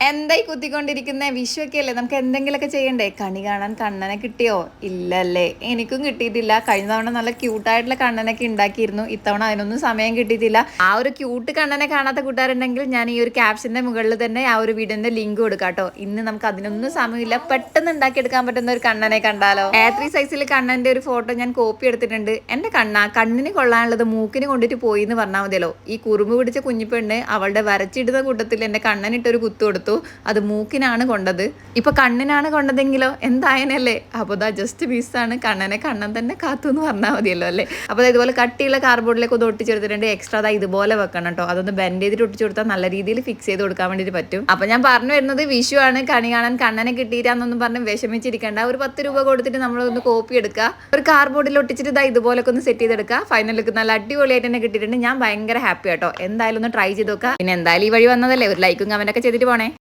എന്തായി കുത്തിക്കൊണ്ടിരിക്കുന്ന വിഷുവൊക്കെ അല്ലേ, നമുക്ക് എന്തെങ്കിലുമൊക്കെ ചെയ്യണ്ടേ? കണി കാണാൻ കണ്ണനെ കിട്ടിയോ? ഇല്ലല്ലേ, എനിക്കും കിട്ടിയിട്ടില്ല. കഴിഞ്ഞ തവണ നല്ല ക്യൂട്ടായിട്ടുള്ള കണ്ണനൊക്കെ ഉണ്ടാക്കിയിരുന്നു. ഇത്തവണ അതിനൊന്നും സമയം കിട്ടിയിട്ടില്ല. ആ ഒരു ക്യൂട്ട് കണ്ണനെ കാണാത്ത കൂട്ടുകാരുണ്ടെങ്കിൽ ഞാൻ ഈ ഒരു ക്യാപ്ഷന്റെ മുകളിൽ തന്നെ ആ ഒരു വീഡിയോന്റെ ലിങ്ക് കൊടുക്കാം കേട്ടോ. ഇന്ന് നമുക്ക് അതിനൊന്നും സമയമില്ല, പെട്ടെന്ന് ഉണ്ടാക്കിയെടുക്കാൻ പറ്റുന്ന ഒരു കണ്ണനെ കണ്ടാലോ. A3 സൈസിൽ കണ്ണന്റെ ഒരു ഫോട്ടോ ഞാൻ കോപ്പി എടുത്തിട്ടുണ്ട്. എന്റെ കണ്ണിന് കൊള്ളാനുള്ളത് മൂക്കിന് കൊണ്ടിട്ട് പോയി എന്ന് പറഞ്ഞാൽ മതിയല്ലോ. ഈ കുറുമ്പ് പിടിച്ച കുഞ്ഞിപ്പെണ്ണ് അവളുടെ വരച്ചിടുന്ന കൂട്ടത്തിൽ എന്റെ കണ്ണനിട്ടൊരു കുത്തു കൊടുത്തു. അത് മൂക്കിനാണ് കൊണ്ടത്. ഇപ്പൊ കണ്ണിനാണ് കൊണ്ടതെങ്കിലോ എന്തായനല്ലേ. അപ്പൊ ദാ ജസ്റ്റ് പീസാണ്, കണ്ണനെ കണ്ണൻ തന്നെ കാത്തു എന്ന് പറഞ്ഞാൽ മതിയല്ലോ അല്ലേ. അപ്പൊ ഇതുപോലെ കട്ടിയുള്ള കാർഡ്ബോർഡിലേക്ക് ഒന്ന് ഒട്ടിച്ചെടുത്തിട്ടുണ്ട്. എക്സ്ട്രാ അതാ ഇതുപോലെ വെക്കണം കേട്ടോ. അതൊന്ന് ബെൻഡ് ചെയ്തിട്ട് ഒട്ടിച്ചു കൊടുത്താൽ നല്ല രീതിയിൽ ഫിക്സ് ചെയ്ത് കൊടുക്കാൻ വേണ്ടിയിട്ട് പറ്റും. അപ്പൊ ഞാൻ പറഞ്ഞു വരുന്നത്, വിഷു ആണ്, കണി കാണാൻ കണ്ണനെ കിട്ടിയിട്ടാന്നൊന്നും പറഞ്ഞ് വിഷമിച്ചിരിക്കേണ്ട. ഒരു 10 രൂപ കൊടുത്തിട്ട് നമ്മളൊന്ന് കോപ്പി എടുക്കുക, ഒരു കാർഡ്ബോർഡിൽ ഒട്ടിച്ചിട്ട് ഇതാ ഇതുപോലൊക്കെ ഒന്ന് സെറ്റ് ചെയ്തെടുക്കുക. ഫൈനൽ ലുക്ക് നല്ല അടിപൊളിയായിട്ട് തന്നെ കിട്ടിയിട്ടുണ്ട്. ഞാൻ ഭയങ്കര ഹാപ്പി കേട്ടോ. എന്തായാലും ഒന്ന് ട്രൈ ചെയ്ത് നോക്കുക. പിന്നെ എന്തായാലും ഈ വഴി വന്നതല്ലേ, ഒരു ലൈക്കും കമന്റ് ഒക്കെ ചെയ്തിട്ട് പോണേ.